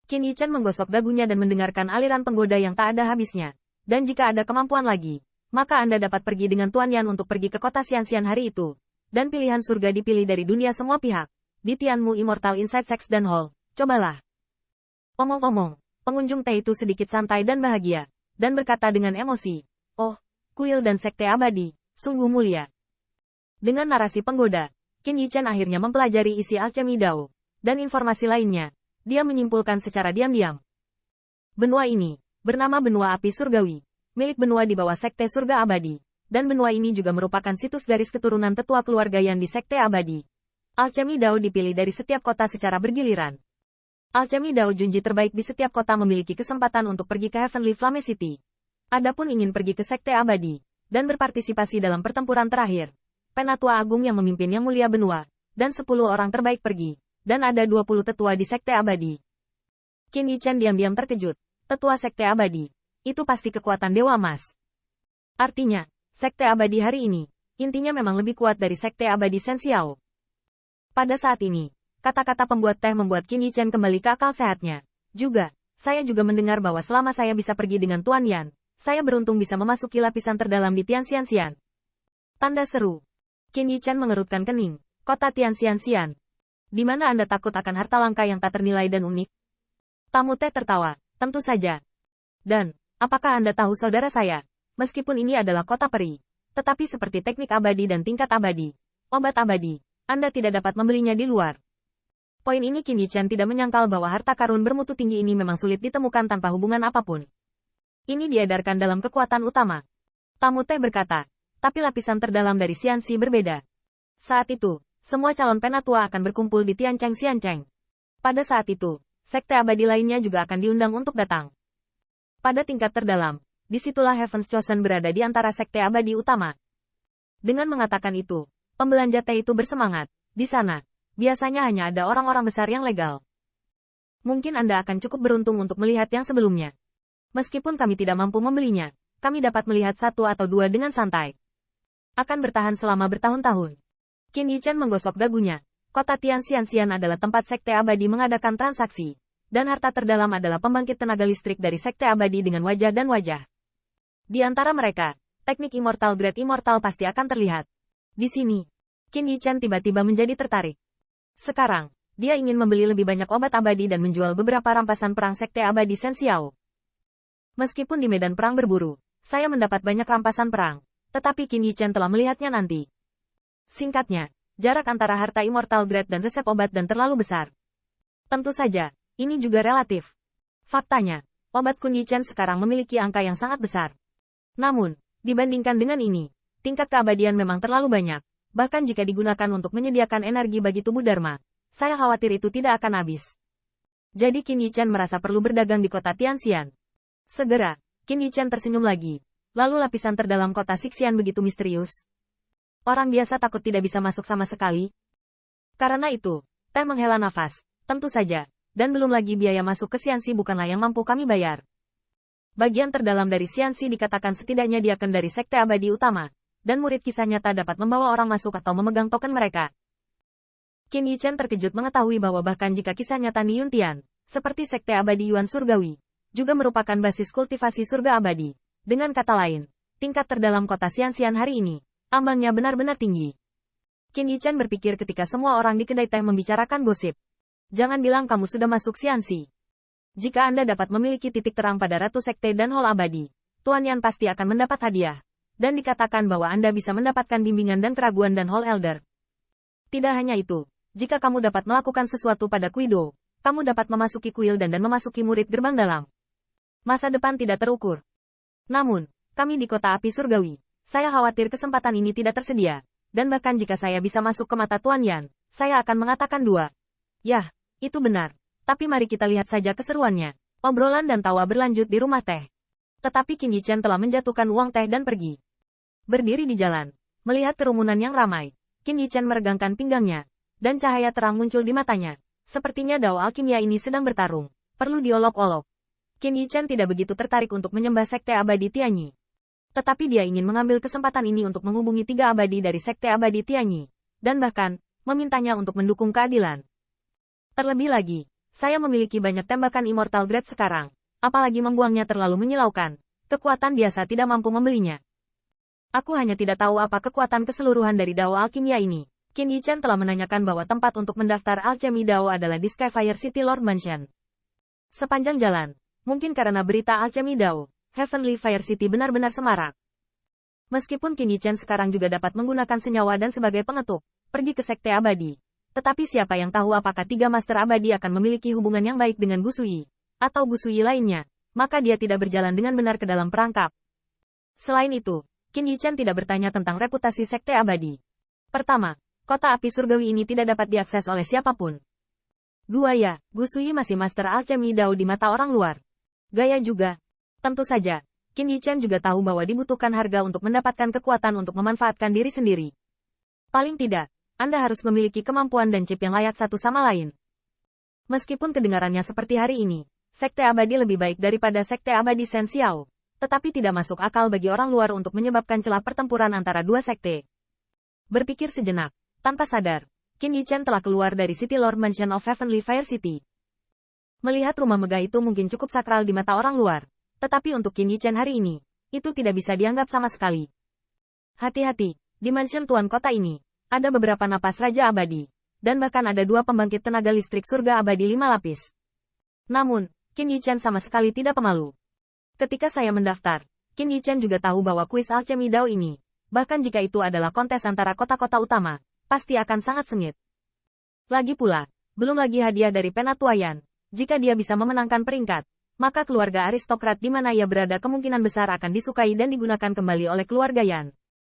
Qin Yichen menggosok dagunya dan mendengarkan aliran penggoda yang tak ada habisnya. Dan jika ada kemampuan lagi, maka Anda dapat pergi dengan Tuan Yan untuk pergi ke kota Xianxian hari itu. Dan pilihan surga dipilih dari dunia semua pihak. Di Tianmu Immortal Inside Sex dan Hall, cobalah. Omong-omong, pengunjung teh itu sedikit santai dan bahagia. Dan berkata dengan emosi, oh, kuil dan sekte abadi, sungguh mulia. Dengan narasi penggoda, Qin Yichen akhirnya mempelajari isi alchemy Dao. Dan informasi lainnya. Dia menyimpulkan secara diam-diam. Benua ini, bernama Benua Api Surgawi, milik benua di bawah Sekte Surga Abadi, dan benua ini juga merupakan situs garis keturunan tetua keluarga Yan di Sekte Abadi. Alchemy Dao dipilih dari setiap kota secara bergiliran. Alchemy Dao Junji terbaik di setiap kota memiliki kesempatan untuk pergi ke Heavenly Flame City. Adapun ingin pergi ke Sekte Abadi, dan berpartisipasi dalam pertempuran terakhir, Penatua Agung yang memimpin Yang Mulia Benua, dan 10 orang terbaik pergi. Dan ada 20 tetua di Sekte Abadi. Qin Yichen diam-diam terkejut. Tetua Sekte Abadi. Itu pasti kekuatan Dewa Emas. Artinya, Sekte Abadi hari ini, intinya memang lebih kuat dari Sekte Abadi Shen Xiao. Pada saat ini, kata-kata pembuat teh membuat Qin Yichen kembali ke akal sehatnya. Saya juga mendengar bahwa selama saya bisa pergi dengan Tuan Yan, saya beruntung bisa memasuki lapisan terdalam di Tianxianxian. Tanda seru. Qin Yichen mengerutkan kening. Kota Tianxianxian. Di mana Anda takut akan harta langka yang tak ternilai dan unik? Tamu teh tertawa, tentu saja. Dan, apakah Anda tahu saudara saya? Meskipun ini adalah kota peri, tetapi seperti teknik abadi dan tingkat abadi, obat abadi, Anda tidak dapat membelinya di luar. Poin ini Qin Yichen tidak menyangkal bahwa harta karun bermutu tinggi ini memang sulit ditemukan tanpa hubungan apapun. Ini diedarkan dalam kekuatan utama. Tamu teh berkata, tapi lapisan terdalam dari Xianxi berbeda. Saat itu, semua calon penatua akan berkumpul di Tiancheng Xiancheng. Pada saat itu, sekte abadi lainnya juga akan diundang untuk datang. Pada tingkat terdalam, disitulah Heaven's Chosen berada di antara sekte abadi utama. Dengan mengatakan itu, pembelanja teh itu bersemangat. Di sana, biasanya hanya ada orang-orang besar yang legal. Mungkin Anda akan cukup beruntung untuk melihat yang sebelumnya. Meskipun kami tidak mampu membelinya, kami dapat melihat 1 atau 2 dengan santai. Akan bertahan selama bertahun-tahun. Qin Yichen menggosok dagunya. Kota Tianxianxian adalah tempat sekte abadi mengadakan transaksi. Dan harta terdalam adalah pembangkit tenaga listrik dari sekte abadi dengan wajah dan wajah. Di antara mereka, teknik Immortal Grade Immortal pasti akan terlihat. Di sini, Qin Yichen tiba-tiba menjadi tertarik. Sekarang, dia ingin membeli lebih banyak obat abadi dan menjual beberapa rampasan perang sekte abadi Shen Xiao. Meskipun di medan perang berburu, saya mendapat banyak rampasan perang. Tetapi Qin Yichen telah melihatnya nanti. Singkatnya, jarak antara harta Immortal Grade dan resep obat dan terlalu besar. Tentu saja, ini juga relatif. Faktanya, obat Qin Yichen sekarang memiliki angka yang sangat besar. Namun, dibandingkan dengan ini, tingkat keabadian memang terlalu banyak. Bahkan jika digunakan untuk menyediakan energi bagi tubuh Dharma, saya khawatir itu tidak akan habis. Jadi Qin Yichen merasa perlu berdagang di kota Tianxian. Segera, Qin Yichen tersenyum lagi. Lalu lapisan terdalam kota Xixian begitu misterius. Orang biasa takut tidak bisa masuk sama sekali. Karena itu, teh menghela nafas, tentu saja, dan belum lagi biaya masuk ke Xianxi bukanlah yang mampu kami bayar. Bagian terdalam dari Xianxi dikatakan setidaknya diaken dari sekte abadi utama, dan murid kisah nyata dapat membawa orang masuk atau memegang token mereka. Qin Yichen terkejut mengetahui bahwa bahkan jika kisah nyata Niyun Tian, seperti sekte abadi Yuan Surgawi, juga merupakan basis kultivasi surga abadi. Dengan kata lain, tingkat terdalam kota Xianxian hari ini, ambangnya benar-benar tinggi. Qin Yichen berpikir ketika semua orang di kedai teh membicarakan gosip. Jangan bilang kamu sudah masuk Xianxi. Jika Anda dapat memiliki titik terang pada Ratu Sekte dan Hall Abadi, Tuan Yan pasti akan mendapat hadiah. Dan dikatakan bahwa Anda bisa mendapatkan bimbingan dan keraguan dan Hall Elder. Tidak hanya itu, jika kamu dapat melakukan sesuatu pada Kuido, kamu dapat memasuki kuil dan memasuki murid gerbang dalam. Masa depan tidak terukur. Namun, kami di kota api surgawi. Saya khawatir kesempatan ini tidak tersedia, dan bahkan jika saya bisa masuk ke mata Tuan Yan, saya akan mengatakan 2. Yah, itu benar. Tapi mari kita lihat saja keseruannya. Obrolan dan tawa berlanjut di rumah teh. Tetapi Qin Yichen telah menjatuhkan uang teh dan pergi. Berdiri di jalan, melihat kerumunan yang ramai, Qin Yichen meregangkan pinggangnya, dan cahaya terang muncul di matanya. Sepertinya dao alkimia ini sedang bertarung, perlu diolok-olok. Qin Yichen tidak begitu tertarik untuk menyembah sekte abadi Tianyi. Tetapi dia ingin mengambil kesempatan ini untuk menghubungi 3 abadi dari sekte abadi Tianyi, dan bahkan, memintanya untuk mendukung keadilan. Terlebih lagi, Saya memiliki banyak tembakan Immortal Grade sekarang. Apalagi membuangnya terlalu menyilaukan. Kekuatan biasa tidak mampu membelinya. Aku hanya tidak tahu apa kekuatan keseluruhan dari Dao Alkimia ini. Qin Yichen telah menanyakan bahwa tempat untuk mendaftar Alchemy Dao adalah di Skyfire City Lord Mansion. Sepanjang jalan, mungkin karena berita Alchemy Dao, Heavenly Fire City benar-benar semarak. Meskipun Qin Yichen sekarang juga dapat menggunakan senyawa dan sebagai pengetuk, pergi ke Sekte Abadi. Tetapi siapa yang tahu apakah tiga Master Abadi akan memiliki hubungan yang baik dengan Gusui, atau Gusui lainnya, maka dia tidak berjalan dengan benar ke dalam perangkap. Selain itu, Qin Yichen tidak bertanya tentang reputasi Sekte Abadi. Pertama, kota api surgawi ini tidak dapat diakses oleh siapapun. Dua ya, Gusui masih Master Alchemy Dao di mata orang luar. Gaya juga. Tentu saja, Qin Yichen juga tahu bahwa dibutuhkan harga untuk mendapatkan kekuatan untuk memanfaatkan diri sendiri. Paling tidak, Anda harus memiliki kemampuan dan chip yang layak satu sama lain. Meskipun kedengarannya seperti hari ini, Sekte Abadi lebih baik daripada Sekte Abadi Shen Xiao, tetapi tidak masuk akal bagi orang luar untuk menyebabkan celah pertempuran antara dua sekte. Berpikir sejenak, tanpa sadar, Qin Yichen telah keluar dari City Lord Mansion of Heavenly Fire City. Melihat rumah megah itu mungkin cukup sakral di mata orang luar, tetapi untuk Qin Yichen hari ini, itu tidak bisa dianggap sama sekali. Hati-hati, di mansion tuan kota ini, ada beberapa napas Raja Abadi, dan bahkan ada dua pembangkit tenaga listrik surga abadi 5 lapis. Namun, Qin Yichen sama sekali tidak pemalu. Ketika saya mendaftar, Qin Yichen juga tahu bahwa kuis Alchemy Dao ini, bahkan jika itu adalah kontes antara kota-kota utama, pasti akan sangat sengit. Lagi pula, belum lagi hadiah dari Penatua Yan. Jika dia bisa memenangkan peringkat, maka keluarga aristokrat di mana ia berada kemungkinan besar akan disukai dan digunakan kembali oleh keluarga Yan.